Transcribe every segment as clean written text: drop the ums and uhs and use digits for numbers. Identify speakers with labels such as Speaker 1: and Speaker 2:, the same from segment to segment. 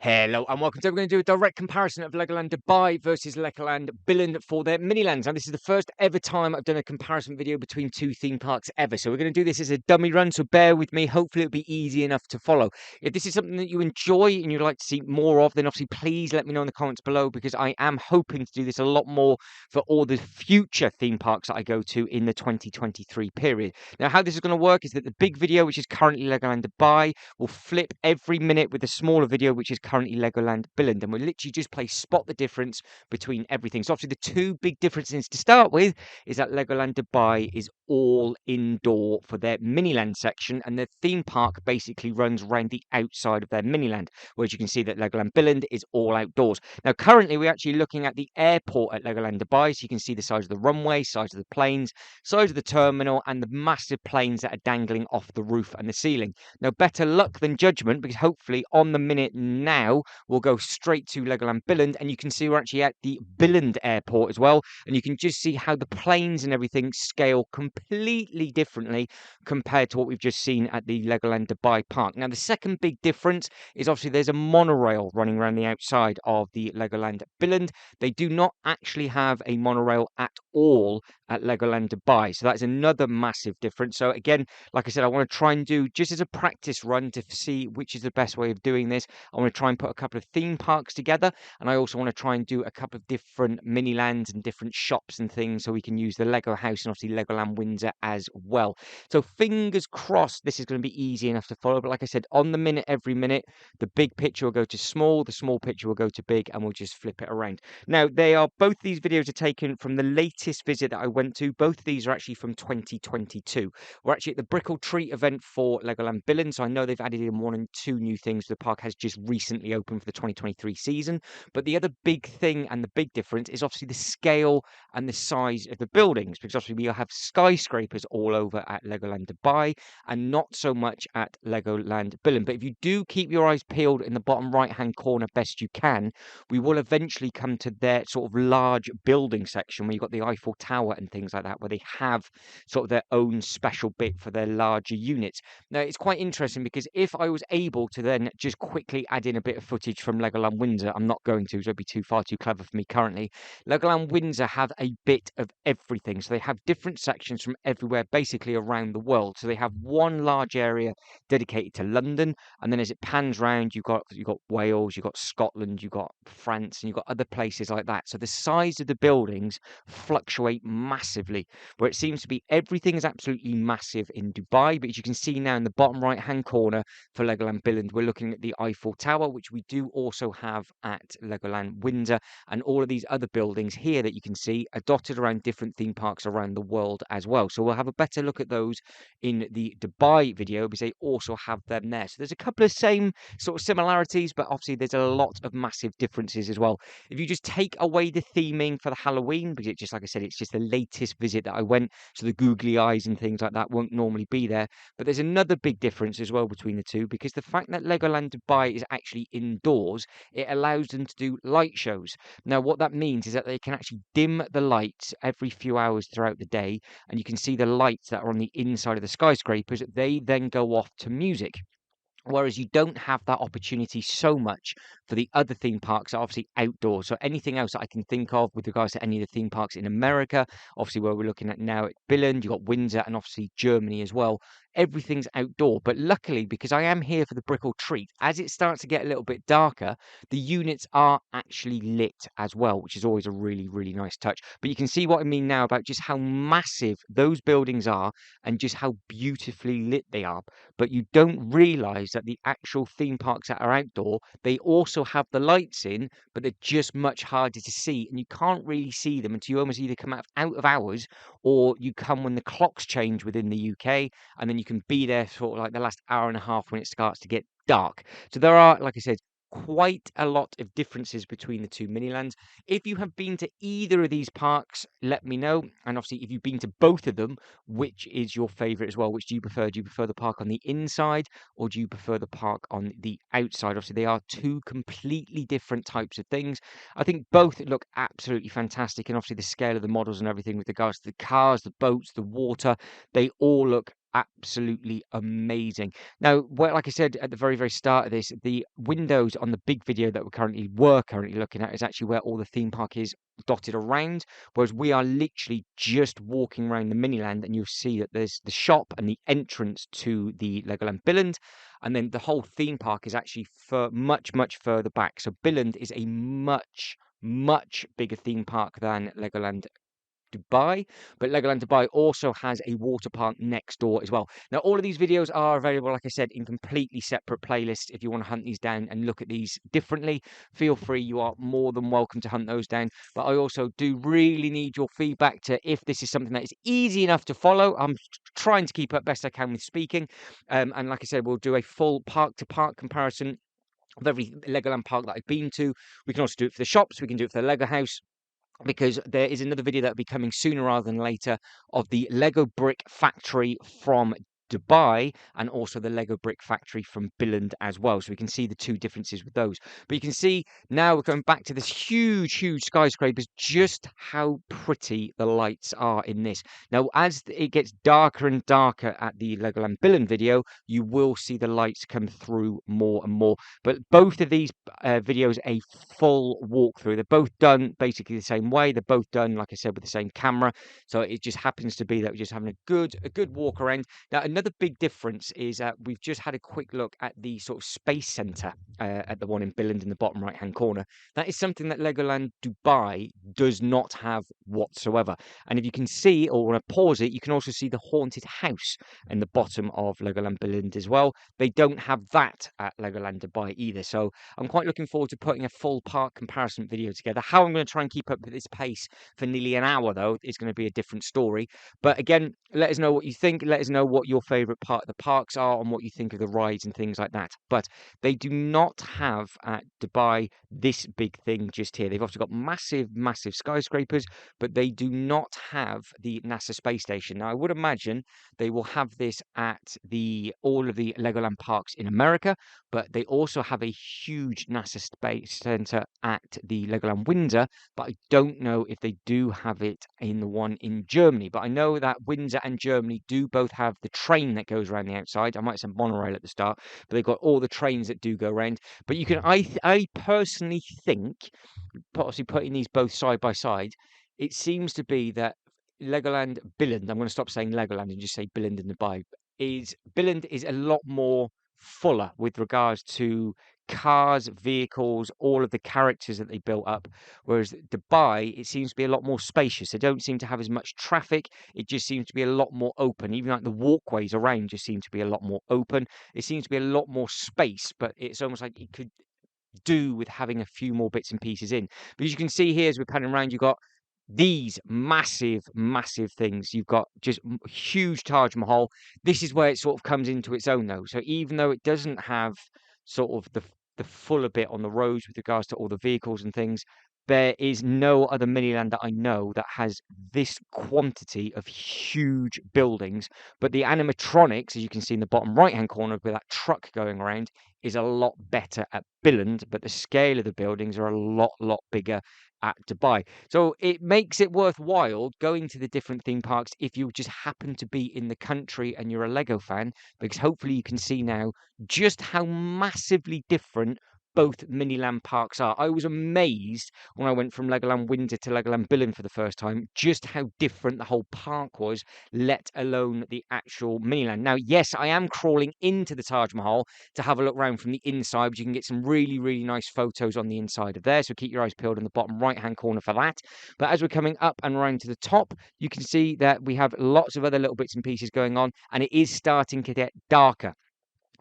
Speaker 1: Hello and welcome. So we're going to do a direct comparison of Legoland Dubai versus Legoland Billund for their Minilands. Now, this is the first ever time I've done a comparison video between two theme parks ever. So we're going to do this as a dummy run, so bear with me. Hopefully it'll be easy enough to follow. If this is something that you enjoy and you'd like to see more of, then obviously please let me know in the comments below, because I am hoping to do this a lot more for all the future theme parks that I go to in the 2023 period. Now, how this is going to work is that the big video, which is currently Legoland Dubai, will flip every minute with the smaller video, which is currently Legoland Billund, and we'll literally just play spot the difference between everything. So obviously the two big differences to start with is that Legoland Dubai is all indoor for their Miniland section, and the theme park basically runs around the outside of their Miniland, whereas you can see that Legoland Billund is all outdoors. Now currently we're actually looking at the airport at Legoland Dubai, so you can see the size of the runway, size of the planes, size of the terminal, and the massive planes that are dangling off the roof and the ceiling. Now, better luck than judgment, because hopefully on the minute now we'll go straight to Legoland Billund, and you can see we're actually at the Billund airport as well, and you can just see how the planes and everything scale completely differently compared to what we've just seen at the Legoland Dubai park. Now, the second big difference is obviously there's a monorail running around the outside of the Legoland Billund. They do not actually have a monorail at all at Legoland Dubai, so that's another massive difference. So again, like I said, I want to try and do, just as a practice run to see which is the best way of doing this, I want to try and put a couple of theme parks together, and I also want to try and do a couple of different mini lands and different shops and things, so we can use the Lego house and obviously Legoland Windsor as well. So fingers crossed this is going to be easy enough to follow, but like I said, on the minute, every minute, the big picture will go to small, the small picture will go to big, and we'll just flip it around. Now, both these videos are taken from the latest visit that I went to. Both of these are actually from 2022. We're actually at the Brickle Treat event for Legoland Billund, so I know they've added in 1 and 2 new things. The park has just recently opened for the 2023 season. But the other big thing and the big difference is obviously the scale and the size of the buildings, because obviously we have skyscrapers all over at Legoland Dubai and not so much at Legoland Billund. But if you do keep your eyes peeled in the bottom right-hand corner best you can, we will eventually come to their sort of large building section where you've got the Eiffel Tower and things like that, where they have sort of their own special bit for their larger units. Now, it's quite interesting because if I was able to then just quickly add in a bit of footage from Legoland Windsor, I'm not going to, so it'd be far too clever for me currently. Legoland Windsor have a bit of everything. So they have different sections from everywhere, basically around the world. So they have one large area dedicated to London, and then as it pans round, you've got Wales, you've got Scotland, you've got France, and you've got other places like that. So the size of the buildings fluctuate massively, where it seems to be everything is absolutely massive in Dubai. But as you can see now in the bottom right hand corner for Legoland Billund, we're looking at the Eiffel Tower, which we do also have at Legoland Windsor, and all of these other buildings here that you can see are dotted around different theme parks around the world as well. So we'll have a better look at those in the Dubai video, because they also have them there. So there's a couple of same sort of similarities, but obviously there's a lot of massive differences as well. If you just take away the theming for the Halloween, because it's just, like I said, it's just the latest visit that I went, so the googly eyes and things like that won't normally be there. But there's another big difference as well between the two, because the fact that Legoland Dubai is actually indoors, it allows them to do light shows. Now, what that means is that they can actually dim the lights every few hours throughout the day, and you can see the lights that are on the inside of the skyscrapers. They then go off to music. Whereas you don't have that opportunity so much for the other theme parks, are obviously outdoors. So anything else that I can think of with regards to any of the theme parks in America, obviously where we're looking at now at Billund, you've got Windsor and obviously Germany as well. Everything's outdoor. But luckily, because I am here for the Brickle Treat, as it starts to get a little bit darker, the units are actually lit as well, which is always a really, really nice touch. But you can see what I mean now about just how massive those buildings are and just how beautifully lit they are. But you don't realize that the actual theme parks that are outdoor, they also have the lights in, but they're just much harder to see, and you can't really see them until you almost either come out of hours, or you come when the clocks change within the UK, and then you can be there for like the last hour and a half when it starts to get dark. So there are, like I said, quite a lot of differences between the two Minilands. If you have been to either of these parks, let me know. And obviously, if you've been to both of them, which is your favorite as well? Which do you prefer? Do you prefer the park on the inside, or do you prefer the park on the outside? Obviously, they are two completely different types of things. I think both look absolutely fantastic, and obviously the scale of the models and everything with regards to the cars, the boats, the water, they all look absolutely amazing. Now, well, like I said at the very, very start of this, the windows on the big video that we're currently looking at is actually where all the theme park is dotted around, whereas we are literally just walking around the Miniland, and you'll see that there's the shop and the entrance to the Legoland Billund, and then the whole theme park is actually much, much further back. So Billund is a much, much bigger theme park than Legoland Dubai, but Legoland Dubai also has a water park next door as well. Now, all of these videos are available, like I said, in completely separate playlists. If you want to hunt these down and look at these differently, feel free. You are more than welcome to hunt those down. But I also do really need your feedback to if this is something that is easy enough to follow. I'm trying to keep up best I can with speaking. And like I said, we'll do a full park to park comparison of every Legoland park that I've been to. We can also do it for the shops. We can do it for the Lego house, because there is another video that will be coming sooner rather than later of the Lego brick factory from Dubai, and also the Lego brick factory from Billund as well. So we can see the two differences with those. But you can see now we're going back to this huge, huge skyscrapers, just how pretty the lights are in this. Now, as it gets darker and darker at the Legoland Billund video, you will see the lights come through more and more. But both of these videos a full walkthrough. They're both done basically the same way. They're both done, like I said, with the same camera. So it just happens to be that we're just having a good walk around. Now, another big difference is we've just had a quick look at the sort of space center at the one in Billund in the bottom right hand corner. That is something that Legoland Dubai does not have whatsoever. And if you can see, or want to pause it, you can also see the haunted house in the bottom of Legoland Billund as well. They don't have that at Legoland Dubai either. So I'm quite looking forward to putting a full park comparison video together. How I'm going to try and keep up with this pace for nearly an hour, though, is going to be a different story. But again, let us know what you think. Let us know what your favorite part of the parks are and what you think of the rides and things like that. But they do not have at Dubai this big thing just here. They've also got massive, massive skyscrapers, but they do not have the NASA space station. Now, I would imagine they will have this at all of the Legoland parks in America, but they also have a huge NASA space center at the Legoland Windsor, but I don't know if they do have it in the one in Germany. But I know that Windsor and Germany do both have the train that goes around the outside. I might have said monorail at the start, but they've got all the trains that do go around. But you can, I personally think, possibly putting these both side by side, it seems to be that Legoland Billund, I'm going to stop saying Legoland and just say Billund in Dubai, Billund is a lot more fuller with regards to cars, vehicles, all of the characters that they built up. Whereas Dubai, it seems to be a lot more spacious. They don't seem to have as much traffic. It just seems to be a lot more open. Even like the walkways around just seem to be a lot more open. It seems to be a lot more space, but it's almost like it could do with having a few more bits and pieces in. But as you can see here, as we're panning around, you've got these massive, massive things. You've got just huge Taj Mahal. This is where it sort of comes into its own, though. So even though it doesn't have sort of the fuller bit on the roads with regards to all the vehicles and things, there is no other Miniland that I know that has this quantity of huge buildings. But the animatronics, as you can see in the bottom right-hand corner with that truck going around, is a lot better at Billund, but the scale of the buildings are a lot bigger at Dubai. So it makes it worthwhile going to the different theme parks if you just happen to be in the country and you're a Lego fan, because hopefully you can see now just how massively different both Miniland parks are. I was amazed when I went from Legoland Windsor to Legoland Billund for the first time, just how different the whole park was, let alone the actual Miniland. Now, yes, I am crawling into the Taj Mahal to have a look around from the inside, but you can get some really, really nice photos on the inside of there. So keep your eyes peeled in the bottom right-hand corner for that. But as we're coming up and around to the top, you can see that we have lots of other little bits and pieces going on, and it is starting to get darker.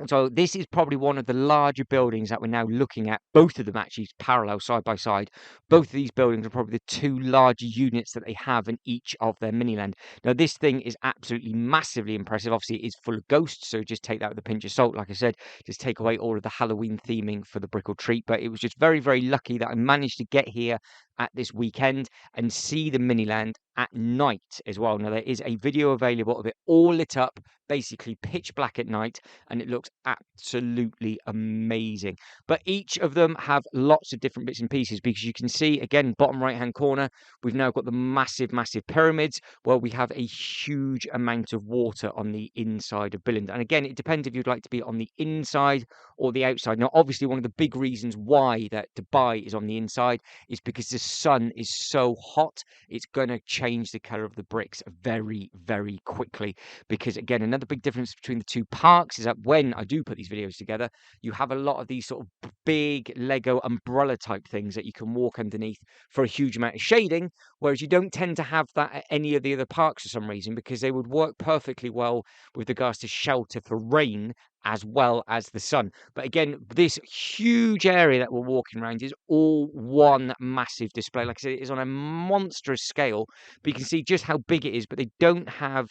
Speaker 1: So this is probably one of the larger buildings that we're now looking at, both of them actually parallel side by side. Both of these buildings are probably the two larger units that they have in each of their Miniland. Now this thing is absolutely massively impressive. Obviously it is full of ghosts, so just take that with a pinch of salt. Like I said, just take away all of the Halloween theming for the brick or treat. But it was just very, very lucky that I managed to get here at this weekend and see the Miniland at night as well. Now, there is a video available of it all lit up, basically pitch black at night, and it looks absolutely amazing. But each of them have lots of different bits and pieces, because you can see, again, bottom right-hand corner, we've now got the massive, massive pyramids, where we have a huge amount of water on the inside of Billund. And again, it depends if you'd like to be on the inside or the outside. Now, obviously, one of the big reasons why that Dubai is on the inside is because the sun is so hot, it's going to change the color of the bricks very, very quickly. Because again, another big difference between the two parks is that when I do put these videos together, you have a lot of these sort of big Lego umbrella type things that you can walk underneath for a huge amount of shading, whereas you don't tend to have that at any of the other parks for some reason, because they would work perfectly well with regards to shelter for rain as well as the sun. But again, this huge area that we're walking around is all one massive display. Like I said, it is on a monstrous scale, but you can see just how big it is, but they don't have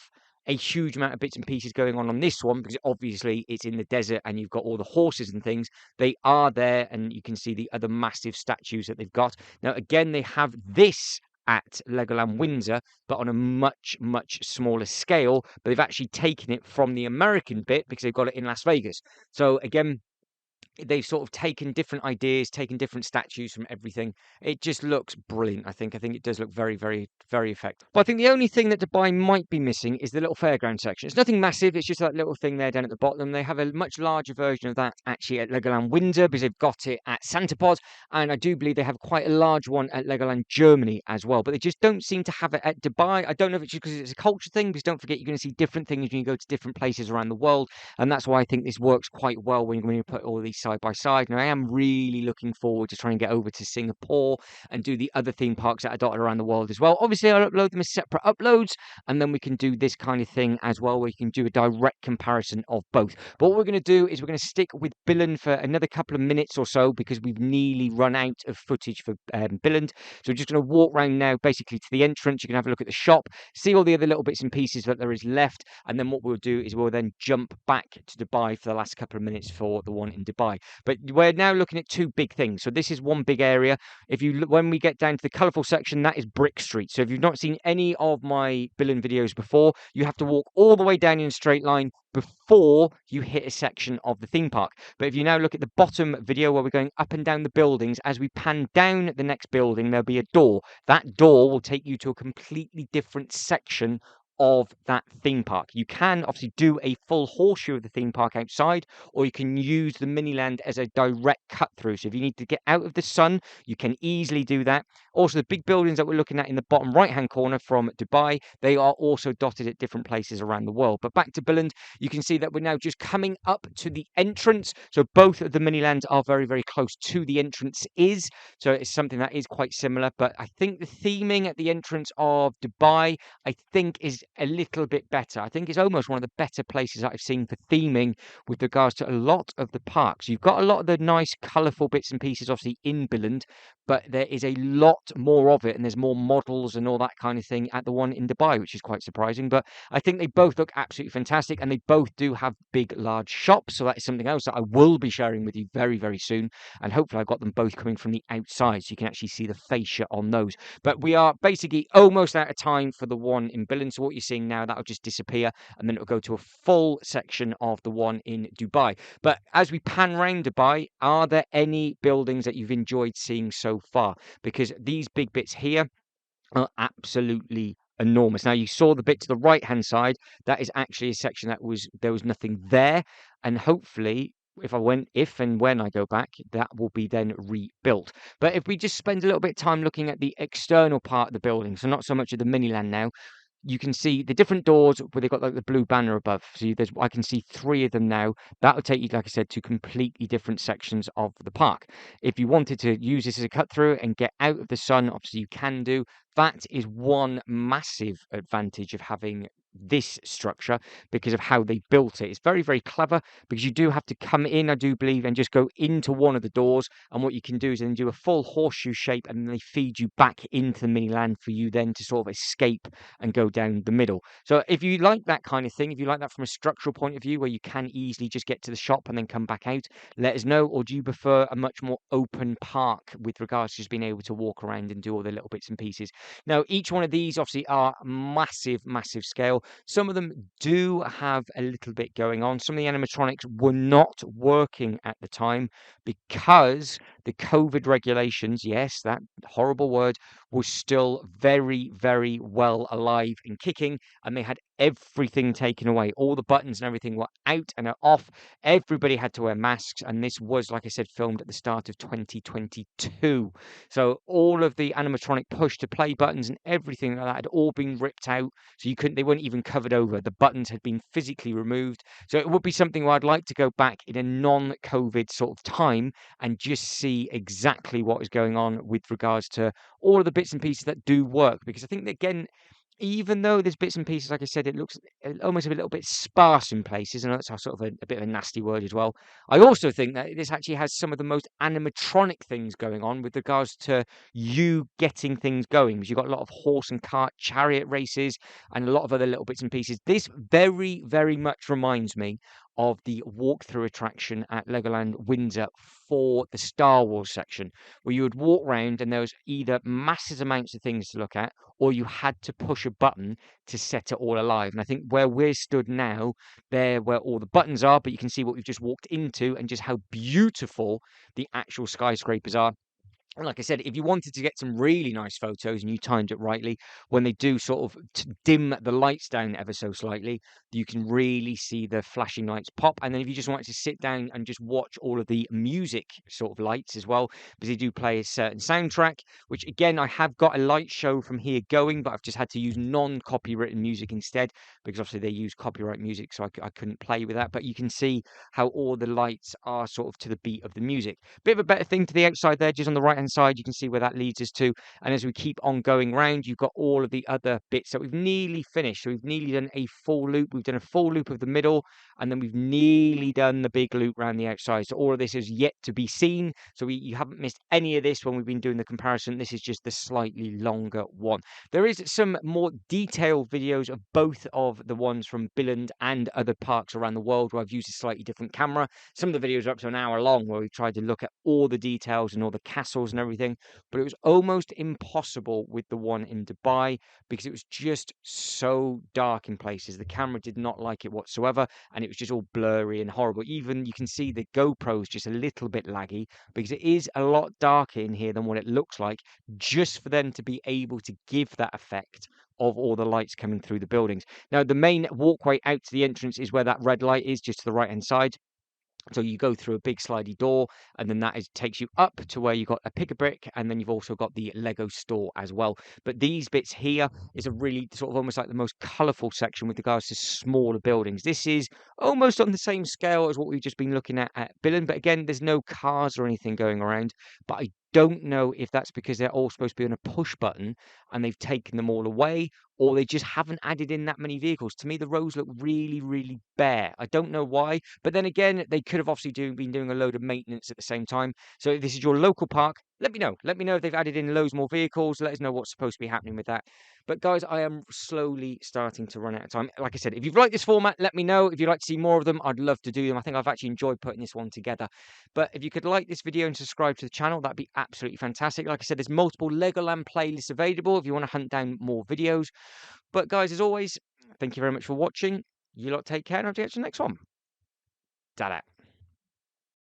Speaker 1: a huge amount of bits and pieces going on this one, because obviously it's in the desert and you've got all the horses and things. They are there, and you can see the other massive statues that they've got. Now, again, they have this at Legoland Windsor, but on a much, much smaller scale. But they've actually taken it from the American bit because they've got it in Las Vegas. So again, they've sort of taken different ideas, taken different statues from everything. It just looks brilliant, I think. I think it does look very, very, very effective. But I think the only thing that Dubai might be missing is the little fairground section. It's nothing massive. It's just that little thing there down at the bottom. They have a much larger version of that actually at Legoland Windsor, because they've got it at Santapod. And I do believe they have quite a large one at Legoland Germany as well. But they just don't seem to have it at Dubai. I don't know if it's just because it's a culture thing, because don't forget, you're going to see different things when you go to different places around the world. And that's why I think this works quite well when you put all these side by side. And I am really looking forward to trying to get over to Singapore and do the other theme parks that are dotted around the world as well. Obviously, I'll upload them as separate uploads, and then we can do this kind of thing as well, where you can do a direct comparison of both. But what we're going to do is we're going to stick with Billund for another couple of minutes or so, because we've nearly run out of footage for Billund. So we're just going to walk around now, basically to the entrance. You can have a look at the shop, see all the other little bits and pieces that there is left, and then what we'll do is we'll then jump back to Dubai for the last couple of minutes for the one in Dubai. But we're now looking at two big things. So this is one big area. If you look, when we get down to the colourful section, that is Brick Street. So if you've not seen any of my Billund videos before, you have to walk all the way down in a straight line before you hit a section of the theme park. But if you now look at the bottom video, where we're going up and down the buildings, as we pan down the next building, there'll be a door. That door will take you to a completely different section of that theme park. You can obviously do a full horseshoe of the theme park outside, or you can use the Miniland as a direct cut through. So if you need to get out of the sun, you can easily do that. Also, the big buildings that we're looking at in the bottom right hand corner from Dubai, they are also dotted at different places around the world. But back to Billund, you can see that we're now just coming up to the entrance. So both of the Minilands are very, very close to the entrance so it's something that is quite similar. But I think the theming at the entrance of Dubai, I think, is a little bit better. I think it's almost one of the better places that I've seen for theming with regards to a lot of the parks. You've got a lot of the nice, colourful bits and pieces, obviously, in Billund, but there is a lot more of it, and there's more models and all that kind of thing at the one in Dubai, which is quite surprising. But I think they both look absolutely fantastic, and they both do have big, large shops. So that is something else that I will be sharing with you very, very soon. And hopefully I've got them both coming from the outside, so you can actually see the fascia on those. But we are basically almost out of time for the one in Billund. So what you're seeing now, that'll just disappear, and then it'll go to a full section of the one in Dubai. But as we pan round Dubai, are there any buildings that you've enjoyed seeing so far? Because these big bits here are absolutely enormous. Now, you saw the bit to the right hand side, that is actually a section there was nothing there, and hopefully if and when I go back, that will be then rebuilt. But if we just spend a little bit of time looking at the external part of the building, so not so much of the Miniland now, you can see the different doors where they've got like the blue banner above. So I can see 3 of them now. That will take you, like I said, to completely different sections of the park. If you wanted to use this as a cut through and get out of the sun, obviously you can do. That is one massive advantage of having this structure because of how they built it. It's very, very clever because you do have to come in, I do believe, and just go into one of the doors. And what you can do is then do a full horseshoe shape, and then they feed you back into the mini land for you then to sort of escape and go down the middle. So if you like that kind of thing, if you like that from a structural point of view where you can easily just get to the shop and then come back out, let us know. Or do you prefer a much more open park with regards to just being able to walk around and do all the little bits and pieces? Now, each one of these obviously are massive, massive scale. Some of them do have a little bit going on. Some of the animatronics were not working at the time because the COVID regulations, yes, that horrible word, was still very, very well alive and kicking, and they had everything taken away. All the buttons and everything were out and are off. Everybody had to wear masks, and this was, like I said, filmed at the start of 2022. So all of the animatronic push to play buttons and everything like that had all been ripped out. So they weren't even covered over. The buttons had been physically removed. So it would be something where I'd like to go back in a non-COVID sort of time and just see exactly what is going on with regards to all of the bits and pieces that do work. Because I think that, again, even though there's bits and pieces, like I said, it looks almost a little bit sparse in places, and that's sort of a bit of a nasty word as well. I also think that this actually has some of the most animatronic things going on with regards to you getting things going, because you've got a lot of horse and cart chariot races and a lot of other little bits and pieces. This very, very much reminds me of the walkthrough attraction at Legoland Windsor for the Star Wars section, where you would walk around and there was either massive amounts of things to look at, or you had to push a button to set it all alive. And I think where we're stood now, there where all the buttons are, but you can see what we've just walked into and just how beautiful the actual skyscrapers are. And like I said, if you wanted to get some really nice photos and you timed it rightly, when they do sort of dim the lights down ever so slightly, you can really see the flashing lights pop. And then if you just wanted to sit down and just watch all of the music sort of lights as well, because they do play a certain soundtrack, which again, I have got a light show from here going, but I've just had to use non-copywritten music instead, because obviously they use copyright music, so I couldn't play with that. But you can see how all the lights are sort of to the beat of the music. Bit of a better thing to the outside there, just on the right hand side, you can see where that leads us to. And as we keep on going round, you've got all of the other bits that we've nearly finished. So we've nearly done a full loop. We've done a full loop of the middle, and then we've nearly done the big loop around the outside. So all of this is yet to be seen. So you haven't missed any of this when we've been doing the comparison. This is just the slightly longer one. There is some more detailed videos of both of the ones from Billund and other parks around the world where I've used a slightly different camera. Some of the videos are up to an hour long where we've tried to look at all the details and all the castles and everything, but it was almost impossible with the one in Dubai because it was just so dark in places. The camera did not like it whatsoever, and it was just all blurry and horrible. Even you can see the GoPro's just a little bit laggy because it is a lot darker in here than what it looks like, just for them to be able to give that effect of all the lights coming through the buildings. Now, the main walkway out to the entrance is where that red light is, just to the right hand side. So you go through a big slidey door, and then takes you up to where you've got a pick-a-brick, and then you've also got the Lego store as well. But these bits here is a really sort of almost like the most colourful section with regards to smaller buildings. This is almost on the same scale as what we've just been looking at Billund, but again, there's no cars or anything going around. But I don't know if that's because they're all supposed to be on a push button and they've taken them all away, or they just haven't added in that many vehicles. To me, the roads look really, really bare. I don't know why, but then again, they could have obviously been doing a load of maintenance at the same time. So if this is your local park, let me know. Let me know if they've added in loads more vehicles. Let us know what's supposed to be happening with that. But guys, I am slowly starting to run out of time. Like I said, if you've liked this format, let me know. If you'd like to see more of them, I'd love to do them. I think I've actually enjoyed putting this one together. But if you could like this video and subscribe to the channel, that'd be absolutely fantastic. Like I said, there's multiple Legoland playlists available if you want to hunt down more videos. But guys, as always, thank you very much for watching. You lot take care, and I'll see you at the next one. Ta-da.